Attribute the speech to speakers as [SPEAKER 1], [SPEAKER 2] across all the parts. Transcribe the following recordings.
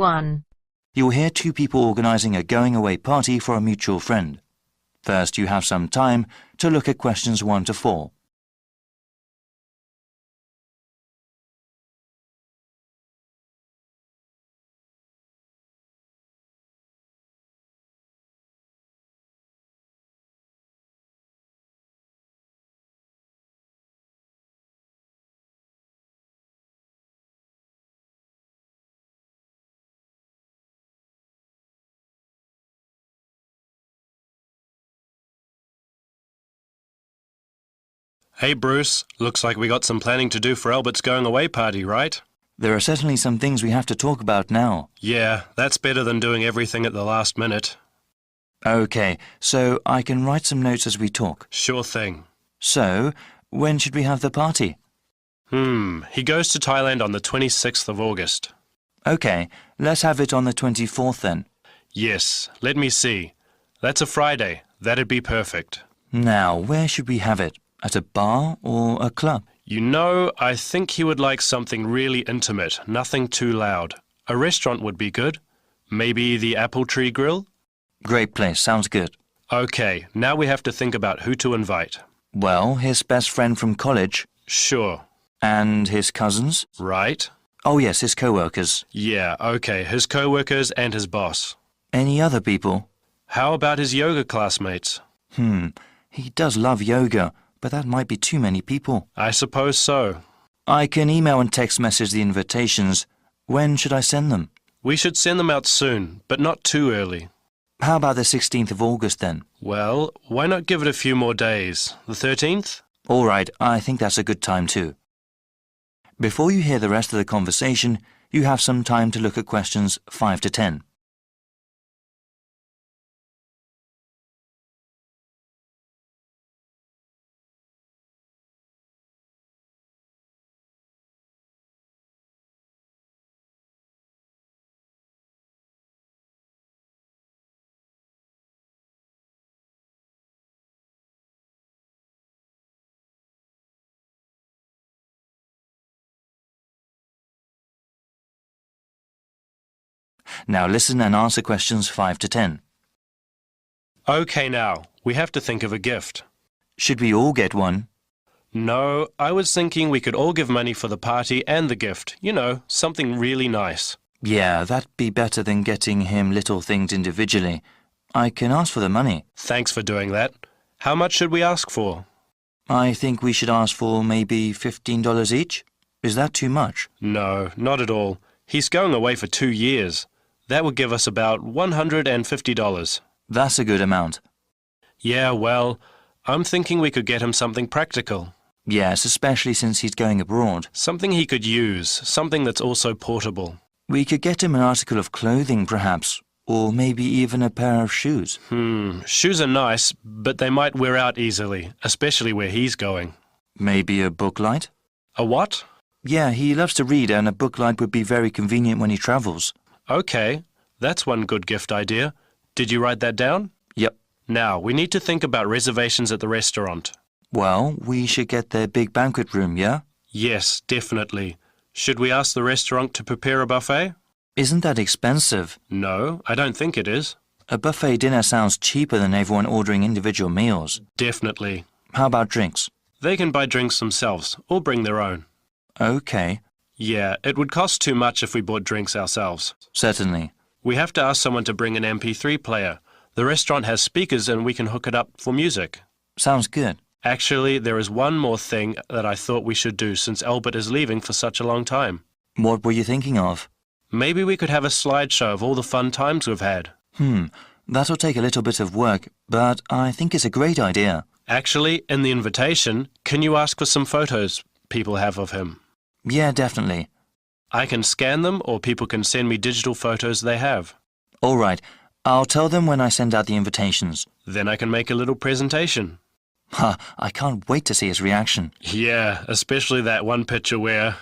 [SPEAKER 1] 1.
[SPEAKER 2] You'll hear two people organising a going-away party for a mutual friend. First, you have some time to look at questions 1 to 4.
[SPEAKER 3] Hey Bruce, looks like we got some planning to do for Albert's going-away party, right?
[SPEAKER 2] There are certainly some things we have to talk about now.
[SPEAKER 3] Yeah, that's better than doing everything at the last minute.
[SPEAKER 2] OK, so I can write some notes as we talk.
[SPEAKER 3] Sure thing.
[SPEAKER 2] So, when should we have the party?
[SPEAKER 3] He goes to Thailand on the 26th of August.
[SPEAKER 2] OK, let's have it on the 24th then.
[SPEAKER 3] Yes, let me see. That's a Friday. That'd be perfect.
[SPEAKER 2] Now, where should we have it? At a bar or a club?
[SPEAKER 3] You know, I think he would like something really intimate, nothing too loud. A restaurant would be good. Maybe the Apple Tree Grill?
[SPEAKER 2] Great place, sounds good.
[SPEAKER 3] OK, now we have to think about who to invite.
[SPEAKER 2] Well, his best friend from college.
[SPEAKER 3] Sure.
[SPEAKER 2] And his cousins?
[SPEAKER 3] Right.
[SPEAKER 2] Oh yes, his co-workers.
[SPEAKER 3] Yeah, OK, his co-workers and his boss.
[SPEAKER 2] Any other people?
[SPEAKER 3] How about his yoga classmates?
[SPEAKER 2] He does love yoga, but that might be too many people.
[SPEAKER 3] I suppose so.
[SPEAKER 2] I can email and text message the invitations. When should I send them?
[SPEAKER 3] We should send them out soon, but not too early.
[SPEAKER 2] How about the 16th of August then?
[SPEAKER 3] Well, why not give it a few more days? The 13th?
[SPEAKER 2] All right, I think that's a good time too. Before you hear the rest of the conversation, you have some time to look at questions 5 to 10. Now listen and answer questions 5 to 10.
[SPEAKER 3] OK now, we have to think of a gift.
[SPEAKER 2] Should we all get one?
[SPEAKER 3] No, I was thinking we could all give money for the party and the gift. You know, something really nice.
[SPEAKER 2] Yeah, that'd be better than getting him little things individually. I can ask for the money.
[SPEAKER 3] Thanks for doing that. How much should we ask for?
[SPEAKER 2] I think we should ask for maybe $15 each. Is that too much?
[SPEAKER 3] No, not at all. He's going away for 2 years. That would give us about $150.
[SPEAKER 2] That's a good amount.
[SPEAKER 3] Yeah, well, I'm thinking we could get him something practical.
[SPEAKER 2] Yes, especially since he's going abroad.
[SPEAKER 3] Something he could use, something that's also portable.
[SPEAKER 2] We could get him an article of clothing, perhaps, or maybe even a pair of shoes.
[SPEAKER 3] Shoes are nice, but they might wear out easily, especially where he's going.
[SPEAKER 2] Maybe a book light?
[SPEAKER 3] A what?
[SPEAKER 2] Yeah, he loves to read, and a book light would be very convenient when he travels.
[SPEAKER 3] OK, that's one good gift idea. Did you write that down?
[SPEAKER 2] Yep.
[SPEAKER 3] Now, we need to think about reservations at the restaurant.
[SPEAKER 2] Well, we should get their big banquet room, yeah?
[SPEAKER 3] Yes, definitely. Should we ask the restaurant to prepare a buffet?
[SPEAKER 2] Isn't that expensive?
[SPEAKER 3] No, I don't think it is.
[SPEAKER 2] A buffet dinner sounds cheaper than everyone ordering individual meals.
[SPEAKER 3] Definitely.
[SPEAKER 2] How about drinks?
[SPEAKER 3] They can buy drinks themselves, or bring their own.
[SPEAKER 2] OK.
[SPEAKER 3] Yeah, it would cost too much if we bought drinks ourselves.
[SPEAKER 2] Certainly.
[SPEAKER 3] We have to ask someone to bring an MP3 player. The restaurant has speakers and we can hook it up for music.
[SPEAKER 2] Sounds good.
[SPEAKER 3] Actually, there is one more thing that I thought we should do since Albert is leaving for such a long time.
[SPEAKER 2] What were you thinking of?
[SPEAKER 3] Maybe we could have a slideshow of all the fun times we've had.
[SPEAKER 2] That'll take a little bit of work, but I think it's a great idea.
[SPEAKER 3] Actually, in the invitation, can you ask for some photos people have of him?
[SPEAKER 2] Yeah, definitely.
[SPEAKER 3] I can scan them or people can send me digital photos they have.
[SPEAKER 2] All right. I'll tell them when I send out the invitations.
[SPEAKER 3] Then I can make a little presentation.
[SPEAKER 2] I can't wait to see his reaction.
[SPEAKER 3] Yeah, especially that one picture where...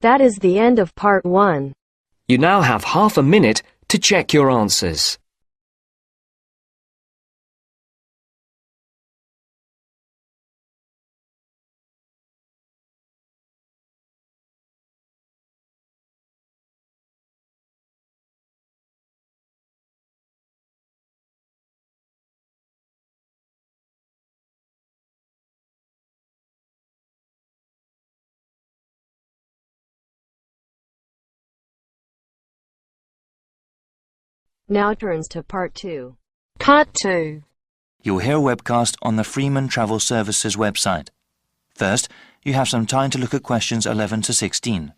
[SPEAKER 1] That is the end of part 1.
[SPEAKER 4] You now have half a minute to check your answers.
[SPEAKER 1] Now turns to Part 2.
[SPEAKER 5] Part 2.
[SPEAKER 2] You'll hear a webcast on the Freeman Travel Services website. First, you have some time to look at questions 11 to 16.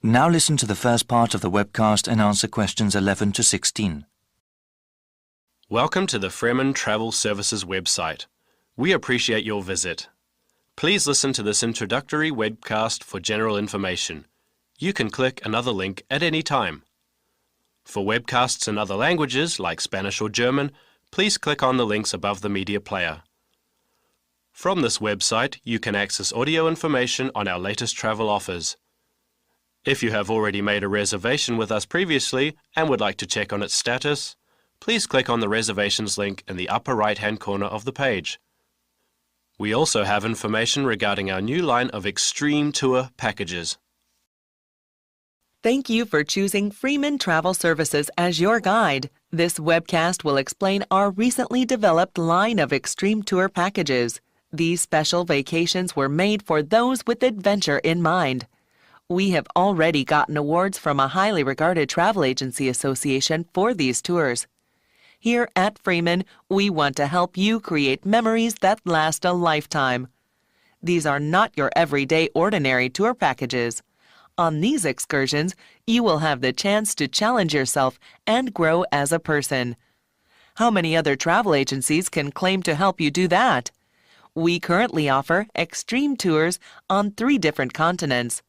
[SPEAKER 2] Now listen to the first part of the webcast and answer questions 11 to 16.
[SPEAKER 3] Welcome to the Freeman Travel Services website. We appreciate your visit. Please listen to this introductory webcast for general information. You can click another link at any time. For webcasts in other languages, like Spanish or German, please click on the links above the media player. From this website, you can access audio information on our latest travel offers. If you have already made a reservation with us previously and would like to check on its status, please click on the reservations link in the upper right-hand corner of the page. We also have information regarding our new line of Extreme Tour packages.
[SPEAKER 6] Thank you for choosing Freeman Travel Services as your guide. This webcast will explain our recently developed line of Extreme Tour packages. These special vacations were made for those with adventure in mind. We have already gotten awards from a highly regarded travel agency association for these tours. Here at Freeman, we want to help you create memories that last a lifetime. These are not your everyday ordinary tour packages. On these excursions, you will have the chance to challenge yourself and grow as a person. How many other travel agencies can claim to help you do that? We currently offer extreme tours on 3 different continents.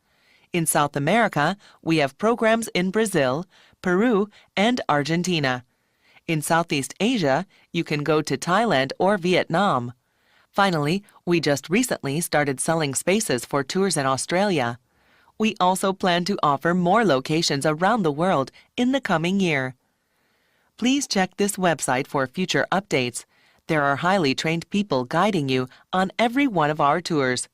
[SPEAKER 6] In South America, we have programs in Brazil, Peru, and Argentina. In Southeast Asia, you can go to Thailand or Vietnam. Finally, we just recently started selling spaces for tours in Australia. We also plan to offer more locations around the world in the coming year. Please check this website for future updates. There are highly trained people guiding you on every one of our tours.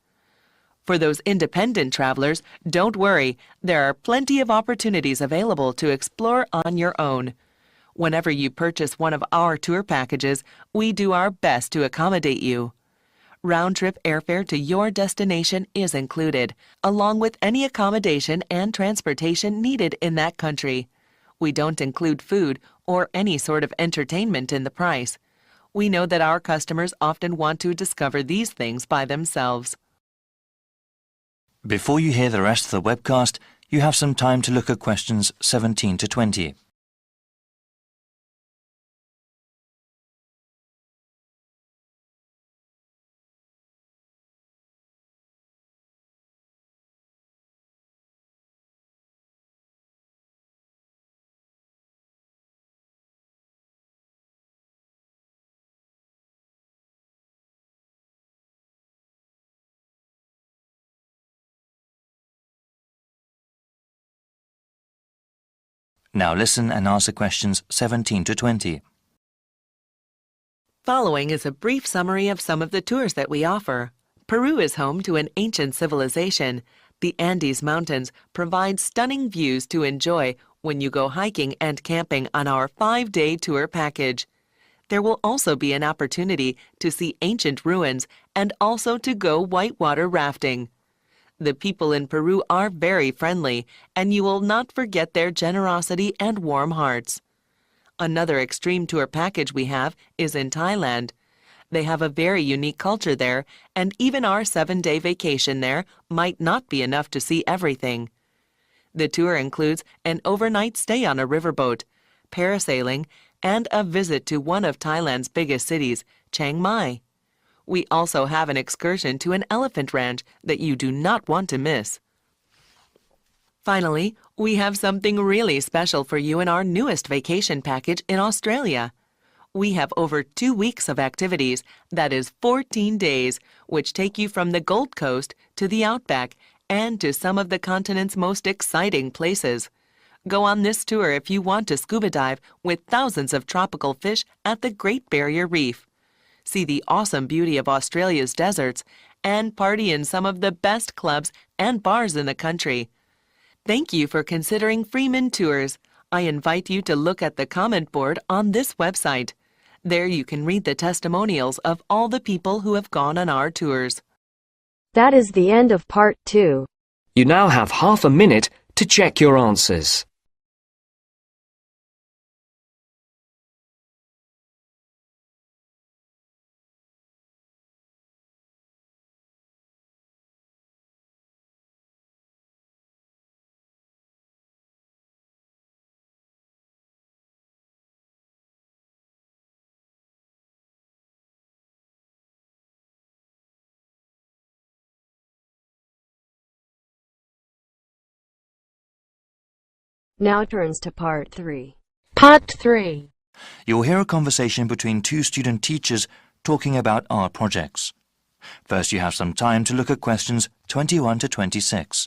[SPEAKER 6] For those independent travelers, don't worry, there are plenty of opportunities available to explore on your own. Whenever you purchase one of our tour packages, we do our best to accommodate you. Round-trip airfare to your destination is included, along with any accommodation and transportation needed in that country. We don't include food or any sort of entertainment in the price. We know that our customers often want to discover these things by themselves.
[SPEAKER 2] Before you hear the rest of the webcast, you have some time to look at questions 17 to 20. Now listen and answer questions 17 to 20.
[SPEAKER 6] Following is a brief summary of some of the tours that we offer. Peru is home to an ancient civilization. The Andes Mountains provide stunning views to enjoy when you go hiking and camping on our 5-day tour package. There will also be an opportunity to see ancient ruins and also to go whitewater rafting. The people in Peru are very friendly, and you will not forget their generosity and warm hearts. Another extreme tour package we have is in Thailand. They have a very unique culture there, and even our 7-day vacation there might not be enough to see everything. The tour includes an overnight stay on a riverboat, parasailing, and a visit to one of Thailand's biggest cities, Chiang Mai. We also have an excursion to an elephant ranch that you do not want to miss. Finally, we have something really special for you in our newest vacation package in Australia. We have over 2 weeks of activities, that is 14 days, which take you from the Gold Coast to the Outback and to some of the continent's most exciting places. Go on this tour if you want to scuba dive with thousands of tropical fish at the Great Barrier Reef. See the awesome beauty of Australia's deserts and party in some of the best clubs and bars in the country. Thank you for considering Freeman Tours. I invite you to look at the comment board on this website. There you can read the testimonials of all the people who have gone on our tours.
[SPEAKER 1] That is the end of part 2.
[SPEAKER 4] You now have half a minute to check your answers.
[SPEAKER 1] Now turns to part 3. Part 3.
[SPEAKER 2] You'll hear a conversation between two student teachers talking about art projects. First, you have some time to look at questions 21 to 26.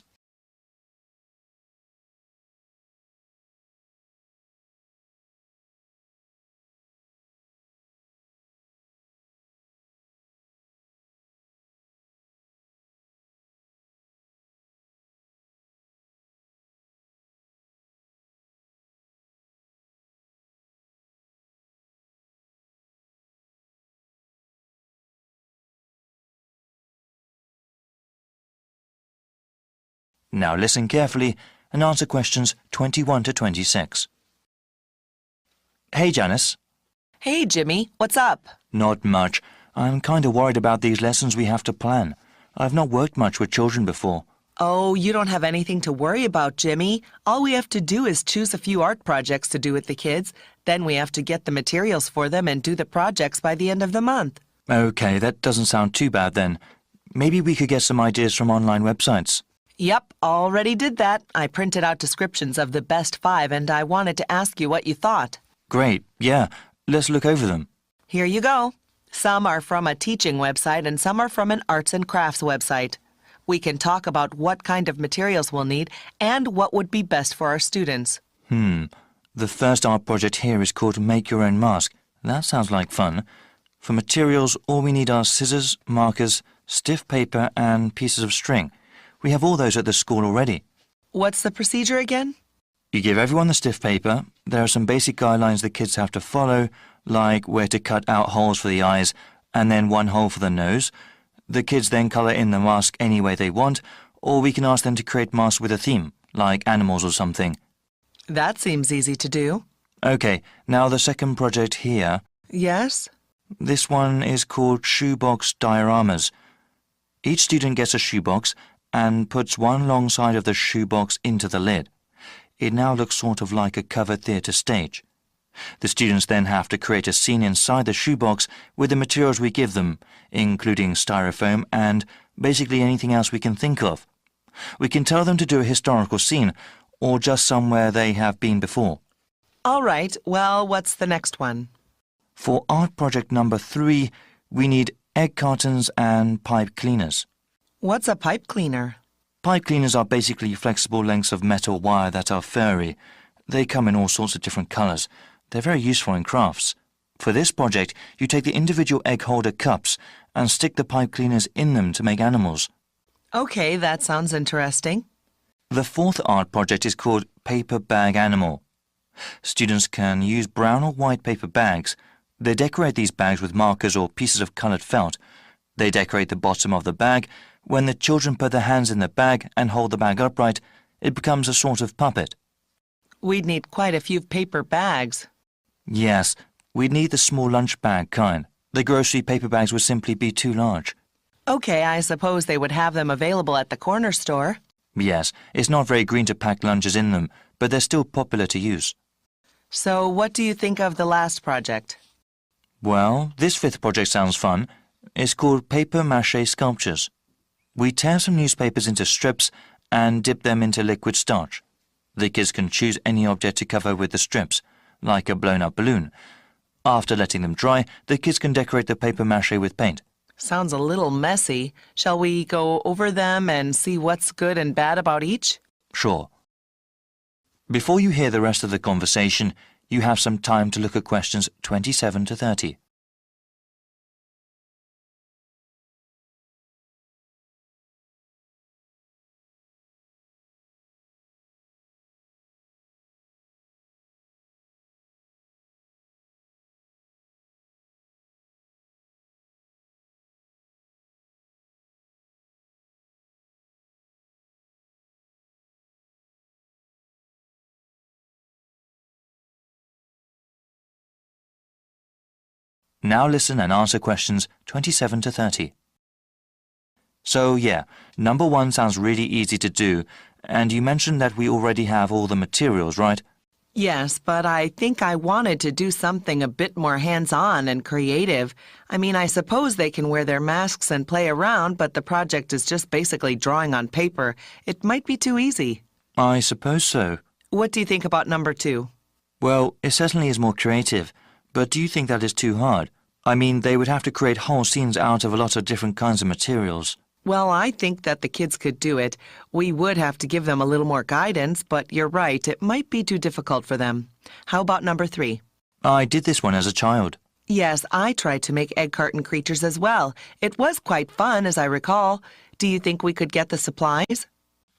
[SPEAKER 2] Now listen carefully and answer questions 21 to 26. Hey, Janice.
[SPEAKER 6] Hey, Jimmy, what's up?
[SPEAKER 2] Not much. I'm kind of worried about these lessons we have to plan. I've not worked much with children before.
[SPEAKER 6] Oh, you don't have anything to worry about, Jimmy. All we have to do is choose a few art projects to do with the kids. Then we have to get the materials for them and do the projects by the end of the month.
[SPEAKER 2] Okay, that doesn't sound too bad then. Maybe we could get some ideas from online websites.
[SPEAKER 6] Yep, already did that. I printed out descriptions of the best 5 and I wanted to ask you what you thought.
[SPEAKER 2] Great, yeah. Let's look over them.
[SPEAKER 6] Here you go. Some are from a teaching website and some are from an arts and crafts website. We can talk about what kind of materials we'll need and what would be best for our students.
[SPEAKER 2] The first art project here is called Make Your Own Mask. That sounds like fun. For materials, all we need are scissors, markers, stiff paper and pieces of string. We have all those at the school already.
[SPEAKER 6] What's the procedure again?
[SPEAKER 2] You give everyone the stiff paper. There are some basic guidelines the kids have to follow, like where to cut out holes for the eyes and then 1 hole for the nose. The kids then colour in the mask any way they want, or we can ask them to create masks with a theme, like animals or something.
[SPEAKER 6] That seems easy to do.
[SPEAKER 2] Okay, now the second project here.
[SPEAKER 6] Yes?
[SPEAKER 2] This one is called Shoebox Dioramas. Each student gets a shoebox and puts one long side of the shoebox into the lid. It now looks sort of like a covered theatre stage. The students then have to create a scene inside the shoebox with the materials we give them, including styrofoam and basically anything else we can think of. We can tell them to do a historical scene or just somewhere they have been before.
[SPEAKER 6] All right, well, what's the next one?
[SPEAKER 2] For art project number 3, we need egg cartons and pipe cleaners.
[SPEAKER 6] What's a pipe cleaner?
[SPEAKER 2] Pipe cleaners are basically flexible lengths of metal wire that are furry. They come in all sorts of different colours. They're very useful in crafts. For this project, you take the individual egg holder cups and stick the pipe cleaners in them to make animals.
[SPEAKER 6] Okay, that sounds interesting.
[SPEAKER 2] The fourth art project is called Paper Bag Animal. Students can use brown or white paper bags. They decorate these bags with markers or pieces of coloured felt. They decorate the bottom of the bag. When the children put their hands in the bag and hold the bag upright, it becomes a sort of puppet.
[SPEAKER 6] We'd need quite a few paper bags.
[SPEAKER 2] Yes, we'd need the small lunch bag kind. The grocery paper bags would simply be too large.
[SPEAKER 6] Okay, I suppose they would have them available at the corner store.
[SPEAKER 2] Yes, it's not very green to pack lunches in them, but they're still popular to use.
[SPEAKER 6] So what do you think of the last project?
[SPEAKER 2] Well, this fifth project sounds fun. It's called Paper Mache Sculptures. We tear some newspapers into strips and dip them into liquid starch. The kids can choose any object to cover with the strips, like a blown-up balloon. After letting them dry, the kids can decorate the paper mache with paint.
[SPEAKER 6] Sounds a little messy. Shall we go over them and see what's good and bad about each?
[SPEAKER 2] Sure. Before you hear the rest of the conversation, you have some time to look at questions 27 to 30. Now listen and answer questions 27 to 30. So, yeah, number 1 sounds really easy to do, and you mentioned that we already have all the materials, right?
[SPEAKER 6] Yes, but I think I wanted to do something a bit more hands-on and creative. I mean, I suppose they can wear their masks and play around, but the project is just basically drawing on paper. It might be too easy.
[SPEAKER 2] I suppose so.
[SPEAKER 6] What do you think about number 2?
[SPEAKER 2] Well, it certainly is more creative, but do you think that is too hard? I mean, they would have to create whole scenes out of a lot of different kinds of materials.
[SPEAKER 6] Well, I think that the kids could do it. We would have to give them a little more guidance, but you're right, it might be too difficult for them. How about number 3?
[SPEAKER 2] I did this one as a child.
[SPEAKER 6] Yes, I tried to make egg carton creatures as well. It was quite fun, as I recall. Do you think we could get the supplies?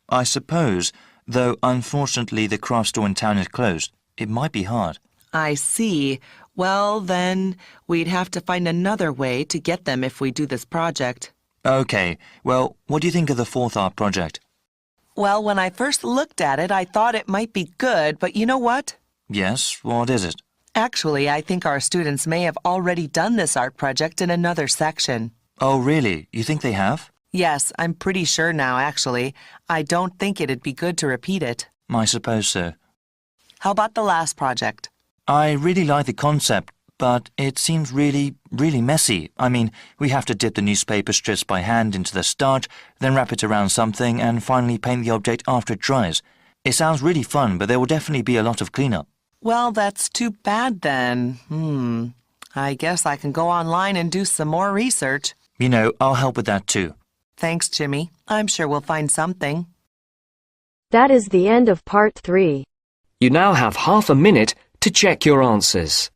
[SPEAKER 2] I suppose, though unfortunately the craft store in town is closed. It might be hard.
[SPEAKER 6] I see. Well, then, we'd have to find another way to get them if we do this project.
[SPEAKER 2] Okay, well, what do you think of the 4th art project?
[SPEAKER 6] Well, when I first looked at it, I thought it might be good, but you know what?
[SPEAKER 2] Yes, what is it?
[SPEAKER 6] Actually, I think our students may have already done this art project in another section.
[SPEAKER 2] Oh, really? You think they have?
[SPEAKER 6] Yes, I'm pretty sure now, actually. I don't think it'd be good to repeat it.
[SPEAKER 2] I suppose so.
[SPEAKER 6] How about the last project?
[SPEAKER 2] I really like the concept, but it seems really messy. I mean, we have to dip the newspaper strips by hand into the starch, then wrap it around something, and finally paint the object after it dries. It sounds really fun, but there will definitely be a lot of cleanup.
[SPEAKER 6] Well, that's too bad then. I guess I can go online and do some more research.
[SPEAKER 2] You know, I'll help with that too.
[SPEAKER 6] Thanks, Jimmy. I'm sure we'll find something.
[SPEAKER 1] That is the end of part 3.
[SPEAKER 4] You now have half a minute to check your answers.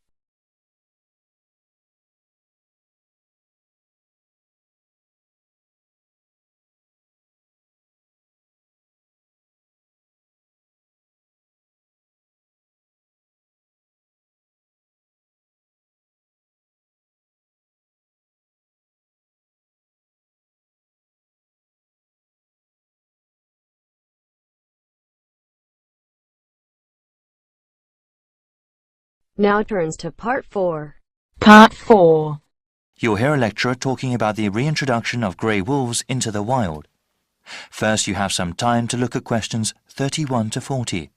[SPEAKER 1] Now turns to part 4.
[SPEAKER 5] Part 4.
[SPEAKER 2] You'll hear a lecturer talking about the reintroduction of grey wolves into the wild. First, you have some time to look at questions 31 to 40.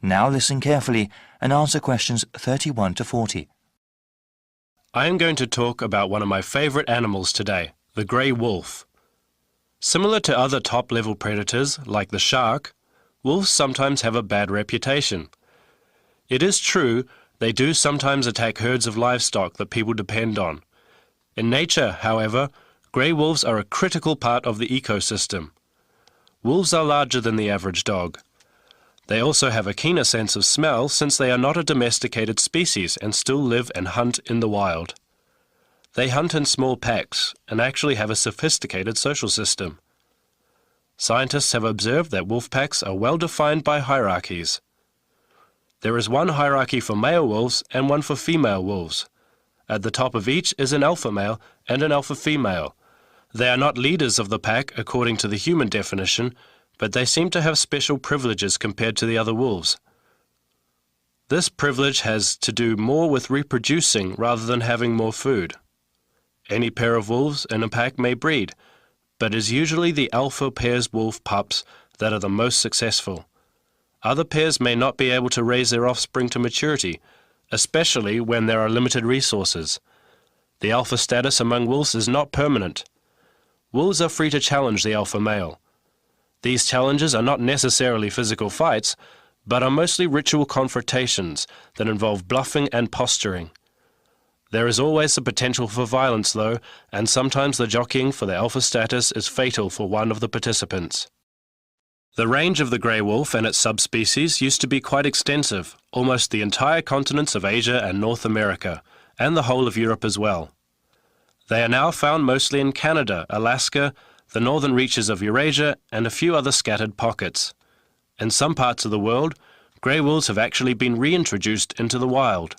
[SPEAKER 2] Now listen carefully and answer questions 31 to 40.
[SPEAKER 3] I am going to talk about one of my favorite animals today, the grey wolf. Similar to other top-level predators, like the shark, wolves sometimes have a bad reputation. It is true, they do sometimes attack herds of livestock that people depend on. In nature, however, grey wolves are a critical part of the ecosystem. Wolves are larger than the average dog. They also have a keener sense of smell since they are not a domesticated species and still live and hunt in the wild. They hunt in small packs and actually have a sophisticated social system. Scientists have observed that wolf packs are well defined by hierarchies. There is one hierarchy for male wolves and one for female wolves. At the top of each is an alpha male and an alpha female. They are not leaders of the pack according to the human definition, but they seem to have special privileges compared to the other wolves. This privilege has to do more with reproducing rather than having more food. Any pair of wolves in a pack may breed, but it is usually the alpha pair's wolf pups that are the most successful. Other pairs may not be able to raise their offspring to maturity, especially when there are limited resources. The alpha status among wolves is not permanent. Wolves are free to challenge the alpha male. These challenges are not necessarily physical fights, but are mostly ritual confrontations that involve bluffing and posturing. There is always the potential for violence, though, and sometimes the jockeying for the alpha status is fatal for one of the participants. The range of the grey wolf and its subspecies used to be quite extensive, almost the entire continents of Asia and North America, and the whole of Europe as well. They are now found mostly in Canada, Alaska, the northern reaches of Eurasia, and a few other scattered pockets. In some parts of the world, grey wolves have actually been reintroduced into the wild.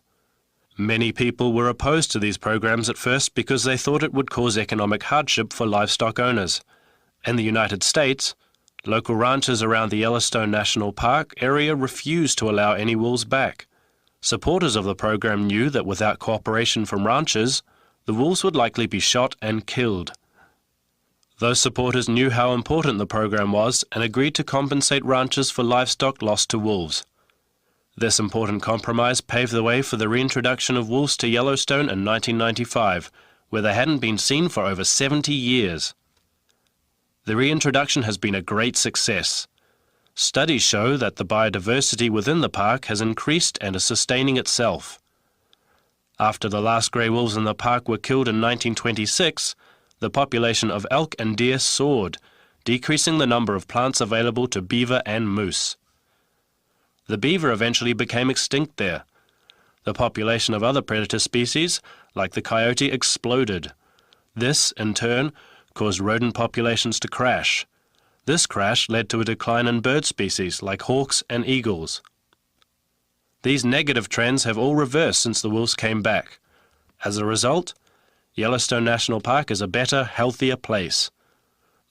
[SPEAKER 3] Many people were opposed to these programs at first because they thought it would cause economic hardship for livestock owners. In the United States, local ranchers around the Yellowstone National Park area refused to allow any wolves back. Supporters of the program knew that without cooperation from ranchers, the wolves would likely be shot and killed. Those supporters knew how important the program was and agreed to compensate ranchers for livestock lost to wolves. This important compromise paved the way for the reintroduction of wolves to Yellowstone in 1995, where they hadn't been seen for over 70 years. The reintroduction has been a great success. Studies show that the biodiversity within the park has increased and is sustaining itself. After the last grey wolves in the park were killed in 1926, the population of elk and deer soared, decreasing the number of plants available to beaver and moose. The beaver eventually became extinct there. The population of other predator species, like the coyote, exploded. This, in turn, caused rodent populations to crash. This crash led to a decline in bird species like hawks and eagles. These negative trends have all reversed since the wolves came back. As a result, Yellowstone National Park is a better, healthier place.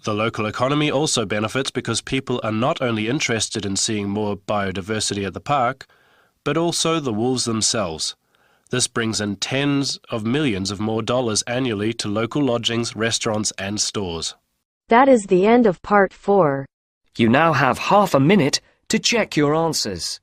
[SPEAKER 3] The local economy also benefits because people are not only interested in seeing more biodiversity at the park, but also the wolves themselves. This brings in tens of millions of more dollars annually to local lodgings, restaurants, and stores.
[SPEAKER 1] That is the end of part 4.
[SPEAKER 4] You now have half a minute to check your answers.